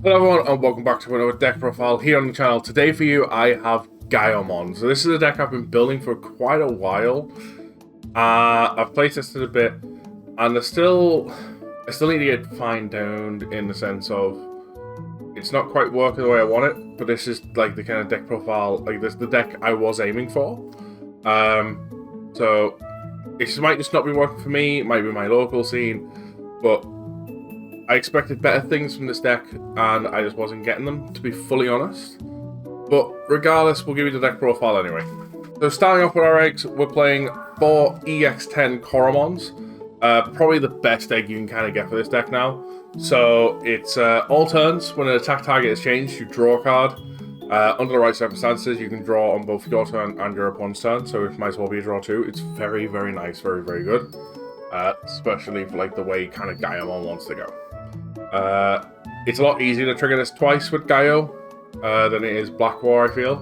Hello everyone and welcome back to another deck profile here on the channel. Today for you I have Gaiomon. So this is a deck I've been building for quite a while. I've played tested a bit and I still need to get fine-tuned in the sense of it's not quite working the way I want it, but this is like the kind of deck profile, like this the deck I was aiming for. So it might just not be working for me, it might be my local scene, but I expected better things from this deck, and I just wasn't getting them, to be fully honest. But regardless, we'll give you the deck profile anyway. So starting off with our eggs, we're playing 4 EX10 Coromons. Probably the best egg you can kind of get for this deck now. So it's all turns. When an attack target is changed, you draw a card. Under the right circumstances, you can draw on both your turn and your opponent's turn, so it might as well be a draw too. It's very, very nice, very, very good. Especially for like the way kind of Gaiomon wants to go. It's a lot easier to trigger this twice with Gaio than it is Black War, I feel.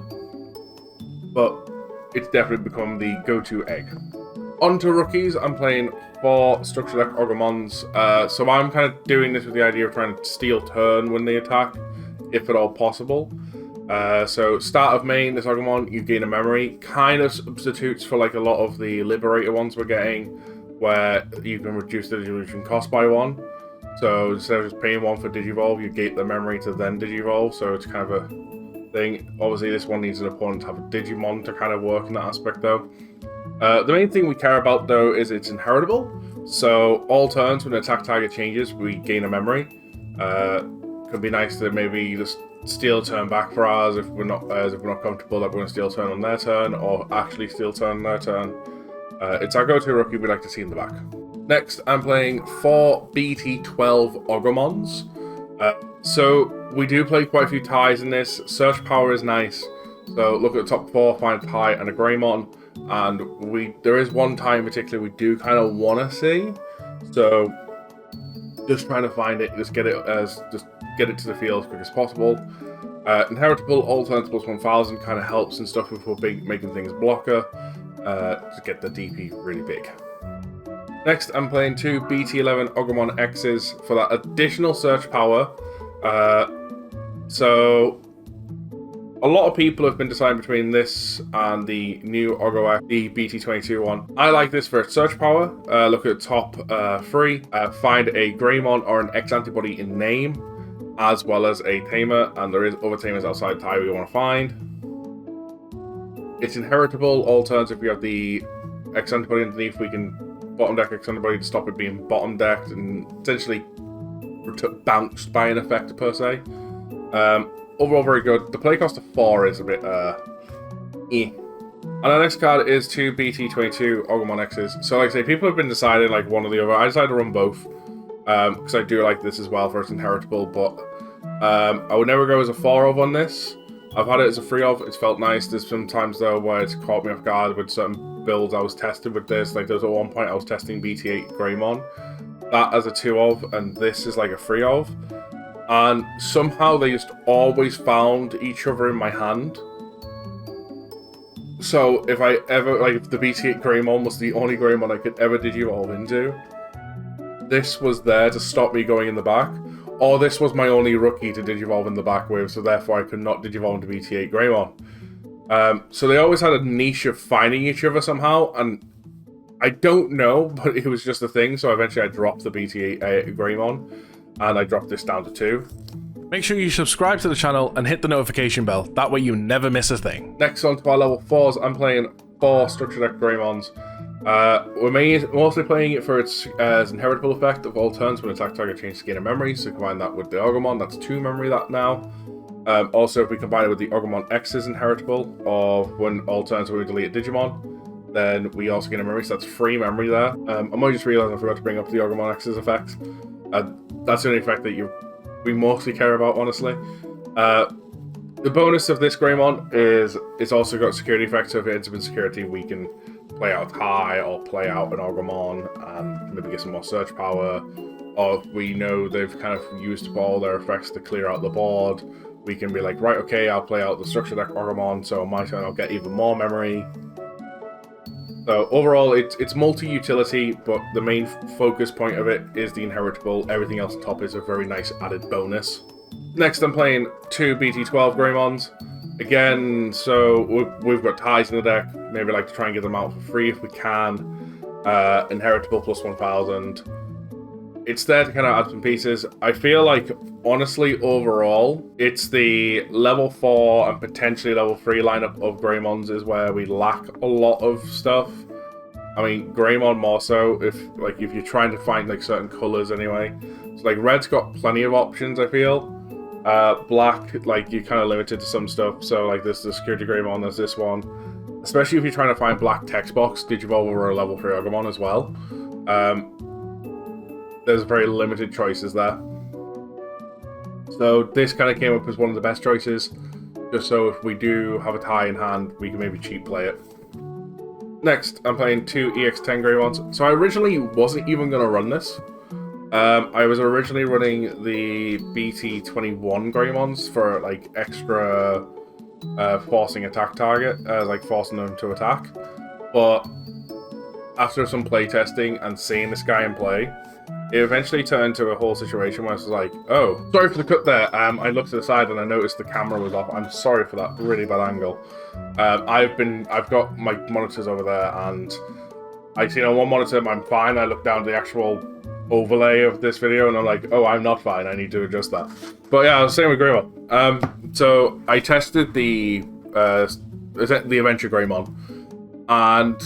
But it's definitely become the go-to egg. On to rookies, I'm playing 4 Structure Deck Ogomons. So I'm kind of doing this with the idea of trying to steal turn when they attack, if at all possible. So start of main, this Ogomon, you gain a memory. Kind of substitutes for like a lot of the Liberator ones we're getting, where you can reduce the illusion cost by 1. So instead of just paying 1 for Digivolve, you gate the memory to then Digivolve, so it's kind of a thing. Obviously, this one needs an opponent to have a Digimon to kind of work in that aspect, though. The main thing we care about, though, is it's inheritable. So all turns, when the attack target changes, we gain a memory. Could be nice to maybe just steal turn back for ours if we're not comfortable that we're going to steal turn on their turn, or actually steal turn on their turn. It's our go-to rookie we like to see in the back. Next, I'm playing 4 BT12 Ogomons. So we do play quite a few ties in this. Search power is nice. So look at the top 4, find a tie and a Greymon. And there is one tie in particular we do kind of want to see. So just trying to find it, just get it to the field as quick as possible. Inheritable, all turns plus 1000 kind of helps and stuff if we're making things blocker. To get the DP really big. Next, I'm playing 2 BT11 Ogomon X's for that additional search power. So a lot of people have been deciding between this and the new Ogo X, the BT22 one. I like this for its search power. Look at the top 3. Find a Greymon or an X-antibody in name, as well as a Tamer, and there is other Tamers outside tie we want to find. It's inheritable. All turns, if we have the x-antibody underneath, we can bottom deck x-antibody to stop it being bottom decked and essentially bounced by an effect per se. Overall very good. The play cost of 4 is a bit And our next card is 2 BT22 Ogomon X's. So like I say, people have been deciding like one or the other. I decided to run both because I do like this as well for its inheritable, but I would never go as a 4-of on this. I've had it as a 3-of, it's felt nice. There's sometimes though where it's caught me off guard with certain builds I was testing with this. Like there was at one point I was testing BT8 Greymon, that as a 2-of, and this is like a 3-of. And somehow they just always found each other in my hand. So if I ever, like if the BT8 Greymon was the only Greymon I could ever Digivolve into, this was there to stop me going in the back. Or this was my only rookie to Digivolve in the back with, so therefore I could not Digivolve into BT8 Greymon. So they always had a niche of finding each other somehow, and I don't know, but it was just a thing, so eventually I dropped the BT8 Greymon, and I dropped this down to 2. Make sure you subscribe to the channel and hit the notification bell, that way you never miss a thing. Next on to our level 4s, I'm playing 4 Structure Deck Greymons. We're mostly playing it for its inheritable effect of all turns when attack target changes to gain a memory, so combine that with the Ogomon, that's 2 memory that now. Also, if we combine it with the Ogomon X's inheritable, of when all turns when we delete a Digimon, then we also gain a memory, so that's 3 memory there. I might just realize I forgot to bring up the Ogomon X's effect. That's the only effect that we mostly care about, honestly. The bonus of this Greymon is it's also got security effects, so if it ends up in security, we can play out high or play out an Ogomon and maybe get some more search power. Or if we know they've kind of used up all their effects to clear out the board, we can be like, right, okay, I'll play out the Structure Deck Ogomon, so on my turn I'll get even more memory. So overall, it's multi-utility, but the main focus point of it is the inheritable. Everything else on top is a very nice added bonus. Next, I'm playing 2 BT12 Greymons. Again, so we've got ties in the deck. Maybe like to try and get them out for free if we can. Inheritable plus 1000. It's there to kind of add some pieces. I feel like, honestly, overall, it's the level 4 and potentially level 3 lineup of Greymons is where we lack a lot of stuff. I mean, Greymon more so, if you're trying to find like certain colors anyway. So like red's got plenty of options, I feel. Black, like you're kind of limited to some stuff. So like there's the Security Greymon, there's this one. Especially if you're trying to find black text box, Digivolve or a level 3 Gaiomon as well. There's very limited choices there. So this kind of came up as one of the best choices, just so if we do have a tie in hand, we can maybe cheat play it. Next, I'm playing 2 EX10 Greymons. So I originally wasn't even going to run this. I was originally running the BT21 Greymons for like extra forcing attack target, like forcing them to attack. But after some playtesting and seeing this guy in play, it eventually turned into a whole situation where I was like, oh, sorry for the cut there. I looked to the side and I noticed the camera was off. I'm sorry for that really bad angle. I've got my monitors over there, and I seen on one monitor I'm fine. I look down at the actual overlay of this video and I'm like, oh, I'm not fine. I need to adjust that. But yeah, I was saying with Greymon. So I tested the Adventure Greymon, and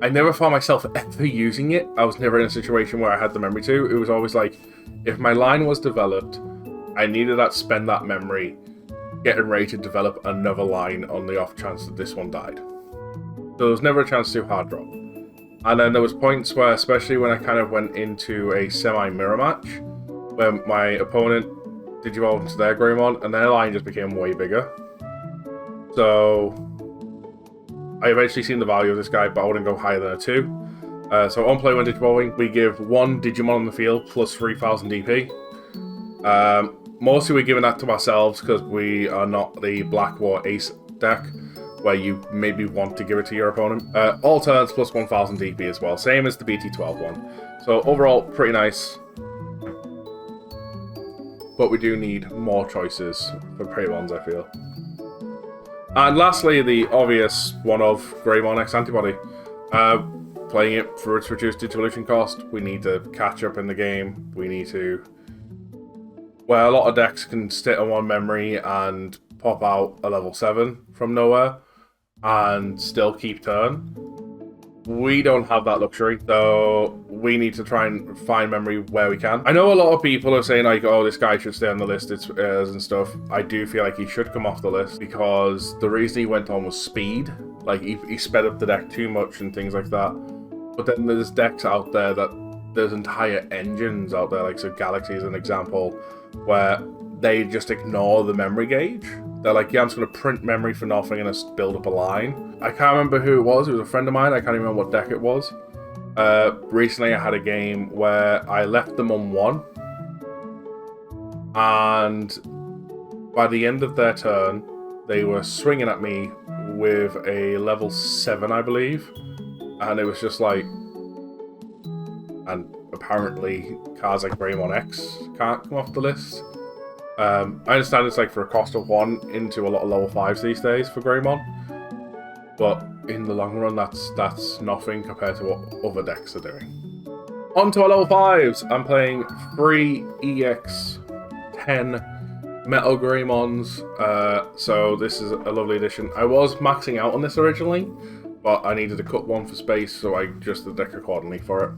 I never found myself ever using it. I was never in a situation where I had the memory to. It was always like, if my line was developed, I needed that spend that memory getting ready to develop another line on the off chance that this one died. So there was never a chance to hard drop. And then there was points where, especially when I kind of went into a semi-mirror match, where my opponent digivolved into their Greymon, and their line just became way bigger. So I eventually seen the value of this guy, but I wouldn't go higher than a 2. So on play when digivolving, we give 1 Digimon on the field plus 3000 DP. Mostly we're giving that to ourselves because we are not the Black War Ace deck, where you maybe want to give it to your opponent. All turns plus 1000 DP as well, same as the BT12 one. So overall, pretty nice. But we do need more choices for Greymons, I feel. And lastly, the obvious one of Greymon x-antibody. Playing it for its reduced evolution cost, we need to catch up in the game. We need to... Well, a lot of decks can sit on one memory and pop out a level 7 from nowhere and still keep turn. We don't have that luxury, so we need to try and find memory where we can. I know a lot of people are saying like, oh, this guy should stay on the list and stuff. I do feel like he should come off the list because the reason he went on was speed. Like, he sped up the deck too much and things like that. But then there's decks out there that there's entire engines out there, like so Galaxy is an example, where they just ignore the memory gauge. They're like, yeah, I'm just going to print memory for nothing and just build up a line. I can't remember who it was. It was a friend of mine. I can't even remember what deck it was. Recently, I had a game where I left them on 1. And by the end of their turn, they were swinging at me with a level 7, I believe. And it was just like... And apparently, cards like Greymon X can't come off the list. I understand it's like for a cost of 1 into a lot of level 5s these days for Greymon, but in the long run that's nothing compared to what other decks are doing. On to our level 5s! I'm playing 3 EX10 Metal Greymons, so this is a lovely addition. I was maxing out on this originally, but I needed to cut 1 for space, so I adjusted the deck accordingly for it.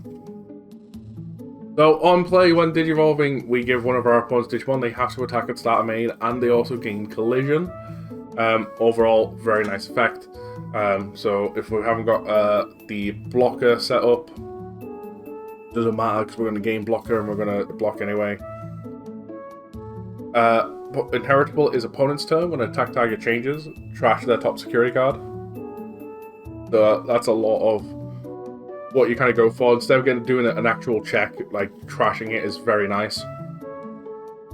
So, on play, when digivolving, we give one of our opponents Digimon. They have to attack at start of main, and they also gain collision. Overall, very nice effect. So, if we haven't got the blocker set up, doesn't matter, because we're going to gain blocker, and we're going to block anyway. Inheritable is opponent's turn. When an attack target changes, trash their top security card. So, that's a lot of what you kind of go for. Instead of doing an actual check, like trashing it is very nice.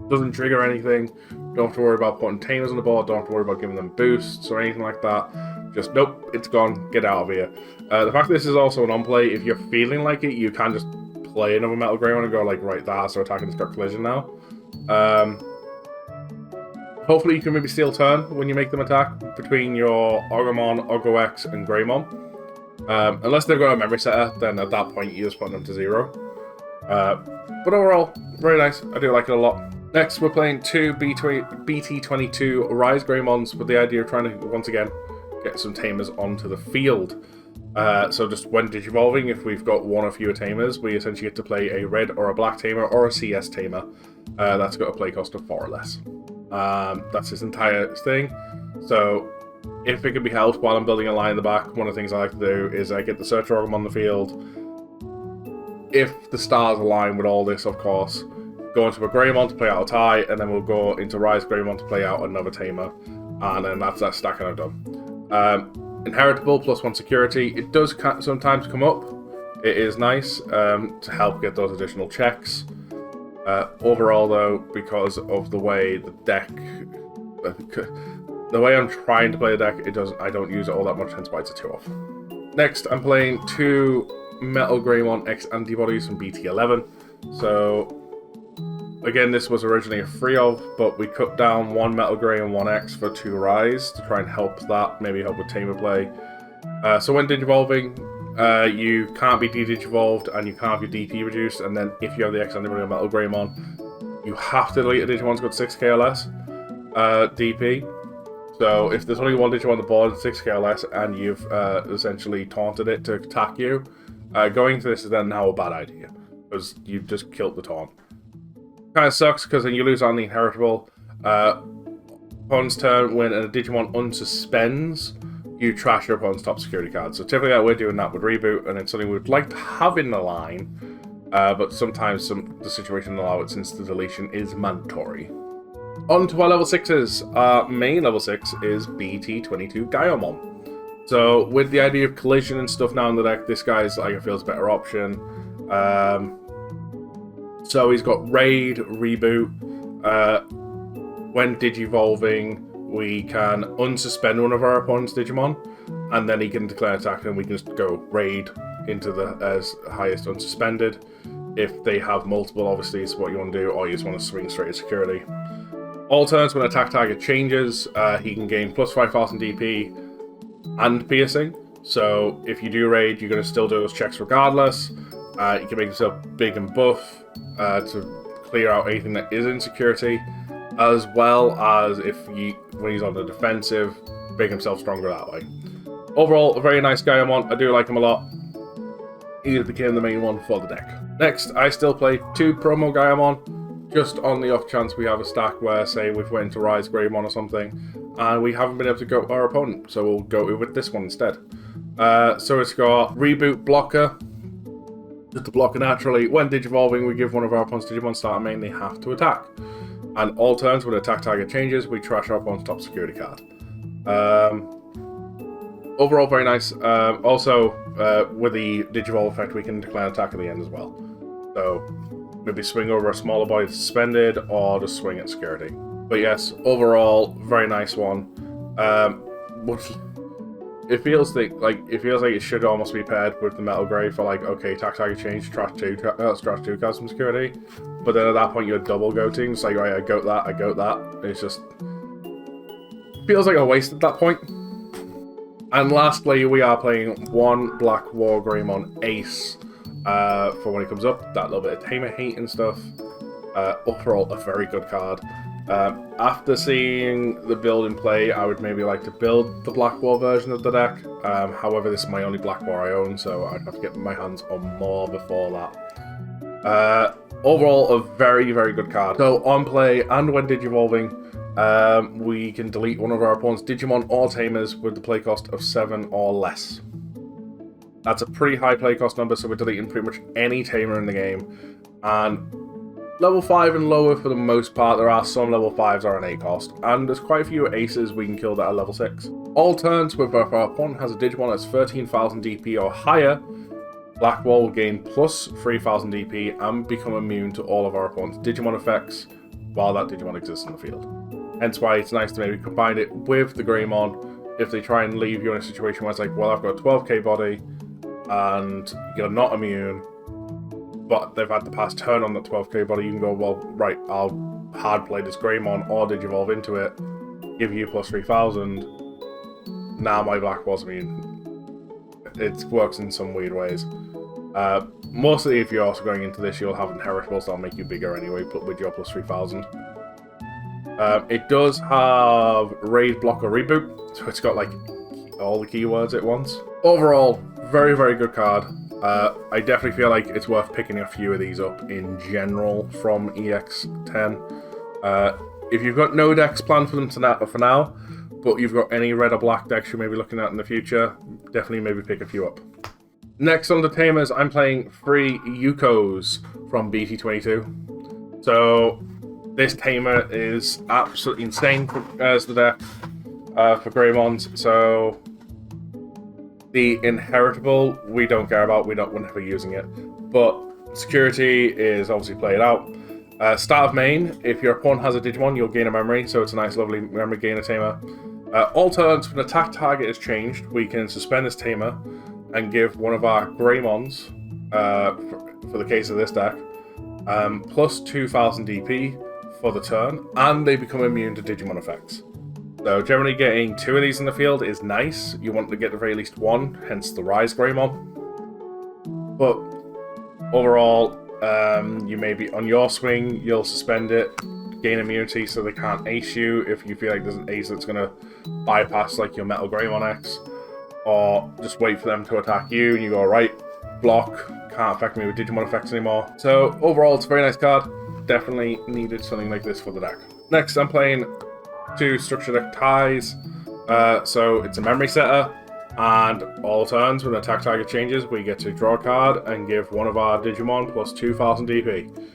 Doesn't trigger anything. Don't have to worry about putting Tamers on the board. Don't have to worry about giving them boosts or anything like that. Just, nope, it's gone. Get out of here. The fact that this is also an on-play, if you're feeling like it, you can just play another Metal Greymon and go like, right, that has to attack and it's got collision now. Hopefully you can maybe steal turn when you make them attack between your Agumon, Ogo-X, and Greymon. Unless they've got a memory setter, then at that point you just put them to 0. But overall, very nice. I do like it a lot. Next, we're playing 2 BT22 Rise Greymons with the idea of trying to, once again, get some Tamers onto the field. So just when Digivolving, if we've got one or fewer Tamers, we essentially get to play a red or a black Tamer or a CS Tamer. That's got a play cost of 4 or less. That's his entire thing. So if it can be helped while I'm building a line in the back, one of the things I like to do is I get the Search Organ on the field. If the stars align with all this, of course, go into a Greymon to play out a tie, and then we'll go into Rise Greymon to play out another Tamer, and then that's that stack and I'm done. Inheritable +1 security. It does sometimes come up. It is nice to help get those additional checks. Overall, though, because of the way the deck, the way I'm trying to play the deck, I don't use it all that much, hence why it's a 2-off. Next, I'm playing 2 Metal Greymon x-antibodies from BT11. So again, this was originally a 3-of, but we cut down 1 Metal Grey and 1 X for 2 Rise to try and help that, maybe help with Tamer play. So when Digivolving, you can't be de-Digivolved and you can't have your DP reduced, and then if you have the x-antibody on Metal Greymon, you have to delete a Digimon's got 6k or less DP. So if there's only one Digimon on the board, 6k or less, and you've essentially taunted it to attack you, going to this is then now a bad idea, because you've just killed the taunt. Kind of sucks, because then you lose on the inheritable. Opponent's turn, when a Digimon unsuspends, you trash your opponent's top security card. So typically we're doing that with Reboot, and it's something we'd like to have in the line, but sometimes the situation will allow it since the deletion is mandatory. On to our level 6s. Our main level 6 is BT22 Gaiomon. So with the idea of collision and stuff now in the deck, this guy's like I feel is a better option. So he's got Raid, Reboot. When Digivolving, we can unsuspend one of our opponent's Digimon, and then he can declare attack, and we can just go Raid into the highest unsuspended. If they have multiple, obviously, is what you want to do, or you just want to swing straight to security. All turns when attack target changes, he can gain plus 5,000 DP and piercing. So if you do Raid, you're going to still do those checks regardless. You can make yourself big and buff to clear out anything that is insecurity, as well as when he's on the defensive, make himself stronger that way. Overall, a very nice Gaiomon. I do like him a lot. He became the main one for the deck. Next, I still play 2 promo Gaiomon, just on the off chance we have a stack where, say, we've went to Rise Greymon or something, and we haven't been able to go our opponent, so we'll go with this one instead. So it's got Reboot Blocker. Just to block it naturally. When Digivolving, we give one of our opponent's Digimon starter main, they have to attack. And all turns when attack target changes, we trash our opponent's top security card. Overall, very nice. Also, with the Digivolve effect, we can declare an attack at the end as well. So, maybe swing over a smaller body suspended, or just swing at security. But yes, overall, very nice one. It feels like it should almost be paired with the Metal Grey for like, okay, attack target change, trash 2 cards from security. But then at that point you're double goating. It's like, right, I goat that. It's just feels like a waste at that point. And lastly, we are playing 1 Black War Greymon Ace for when it comes up. That little bit of Tamer hate and stuff. Overall, a very good card. After seeing the build in play, I would maybe like to build the Black War version of the deck. However, this is my only Black War I own, so I'd have to get my hands on more before that. Overall, a very, very good card. So on play and when Digivolving, we can delete one of our opponent's Digimon or Tamers with the play cost of 7 or less. That's a pretty high play cost number, so we're deleting pretty much any Tamer in the game. And level 5 and lower for the most part. There are some level 5s are an 8 cost, and there's quite a few aces we can kill that are level 6. All turns where our opponent has a Digimon that's 13,000 DP or higher, Black Wall will gain plus 3,000 DP and become immune to all of our opponent's Digimon effects while that Digimon exists in the field. Hence why it's nice to maybe combine it with the Greymon if they try and leave you in a situation where it's like, well, I've got a 12k body and you're not immune, but they've had the past turn on that 12k body. You can go, well, right, I'll hard play this Gaiomon or Digivolve into it, give you plus 3000. Now my black was, I mean, it works in some weird ways. Mostly if you're also going into this, you'll have inheritables that'll make you bigger anyway, but with your plus 3000. It does have raid, block, or reboot, so it's got like all the keywords at once. Overall, very, very good card. I definitely feel like it's worth picking a few of these up in general from EX10. If you've got no decks planned for them for now, but you've got any red or black decks you may be looking at in the future, definitely maybe pick a few up. Next on the Tamers, I'm playing 3 Yukos from BT22. So this Tamer is absolutely insane as the deck for Gaimons. So the inheritable we don't care about, we're never using it. But security is obviously played out. Start of main, if your opponent has a Digimon, you'll gain a memory, so it's a nice lovely memory gainer Tamer. All turns when attack target is changed, we can suspend this Tamer and give one of our Gaimons, for the case of this deck, plus 2000 DP for the turn, and they become immune to Digimon effects. So generally getting 2 of these in the field is nice. You want to get at the very least 1, hence the Rise Gaimon. But overall, you may be on your swing, you'll suspend it, gain immunity so they can't ace you if you feel like there's an ace that's going to bypass like your Metal Gaimon X. Or just wait for them to attack you and you go, right, block, can't affect me with Digimon effects anymore. So overall, it's a very nice card. Definitely needed something like this for the deck. Next, I'm playing 2 structure deck ties. So it's a memory setter, and all turns when the attack target changes, we get to draw a card and give one of our Digimon plus 2000 DP.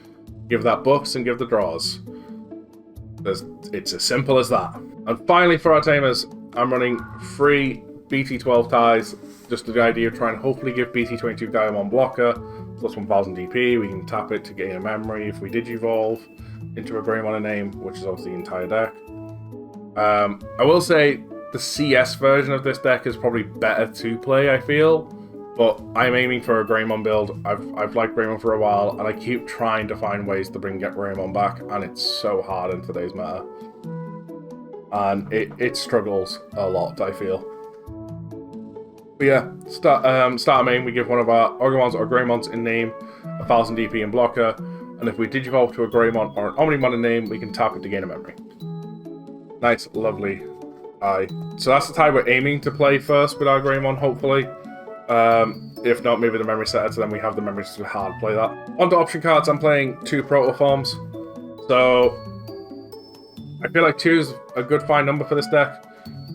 Give that buffs and give the draws. It's as simple as that. And finally for our Tamers, I'm running 3 BT12 ties, just the idea of trying to hopefully give BT22 Gaiomon blocker, plus 1000 DP, we can tap it to gain a memory if we Digivolve into a Gaiomon name, which is obviously the entire deck. I will say the CS version of this deck is probably better to play, I feel, but I'm aiming for a Gaiomon build. I've liked Gaiomon for a while, and I keep trying to find ways to bring Gaiomon back, and it's so hard in today's meta. And it struggles a lot, I feel. But yeah, start main, we give one of our Orgamons or Gaimons in name 1000 DP and blocker, and if we Digivolve to a Gaimon or an Omnimon in name, we can tap it to gain a memory. Nice, lovely. So that's the tie we're aiming to play first with our Gaimon, hopefully. If not, maybe the memory setter, so then we have the memories to hard play that. On to option cards, I'm playing 2 Protoforms. So I feel like 2 is a good fine number for this deck.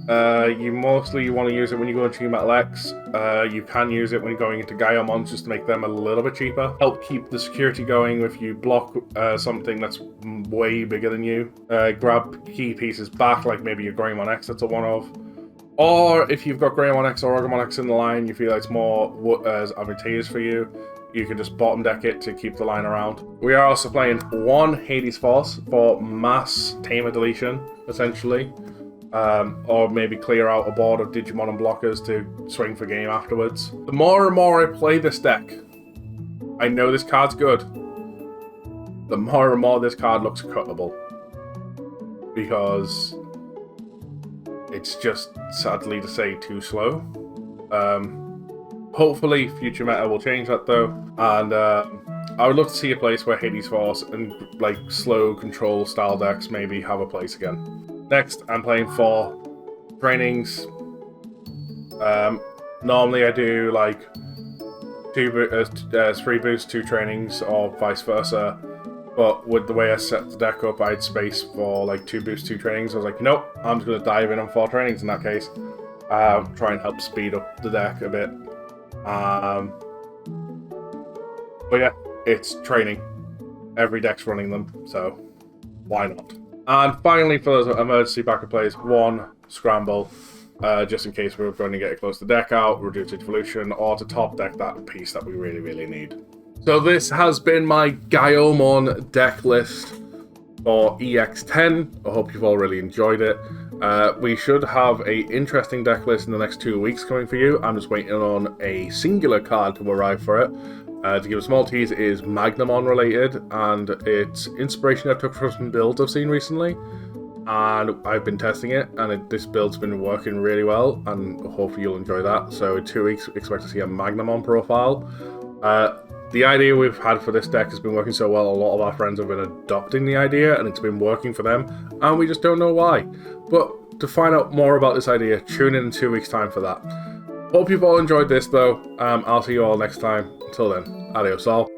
You mostly want to use it when you go into Metal X. You can use it when you're going into Gaiomon just to make them a little bit cheaper. Help keep the security going if you block something that's way bigger than you. Grab key pieces back, like maybe your Gaiomon X that's a one-off. Or if you've got Gaiomon X or Orgamon X in the line, you feel like it's more advantageous for you, you can just bottom deck it to keep the line around. We are also playing 1 Hades Force for mass Tamer deletion, essentially. Or maybe clear out a board of Digimon and blockers to swing for game afterwards. The more and more I play this deck, I know this card's good. The more and more this card looks cuttable. Because it's just, sadly to say, too slow. Hopefully future meta will change that though. And I would love to see a place where Hades Force and like slow control style decks maybe have a place again. Next, I'm playing 4 trainings. Normally I do like 3 boosts, 2 trainings, or vice versa. But with the way I set the deck up, I had space for like 2 boosts, 2 trainings. I was like, nope, I'm just going to dive in on 4 trainings in that case. Try and help speed up the deck a bit. But yeah, it's training. Every deck's running them, so why not? And finally, for those emergency backup plays, 1 Scramble, just in case we're going to get close to deck out, reduce evolution, or to top deck that piece that we really, really need. So this has been my Gaiomon deck list for EX10. I hope you've all really enjoyed it. We should have a interesting deck list in the next 2 weeks coming for you. I'm just waiting on a singular card to arrive for it. To give a small tease, it is Magnamon related, and it's inspiration I took from some builds I've seen recently, and I've been testing it, and this build's been working really well, and hopefully you'll enjoy that. So in 2 weeks, expect to see a Magnamon profile. The idea we've had for this deck has been working so well, a lot of our friends have been adopting the idea, and it's been working for them, and we just don't know why. But to find out more about this idea, tune in 2 weeks' time for that. Hope you've all enjoyed this, though. I'll see you all next time. Until then, adios all.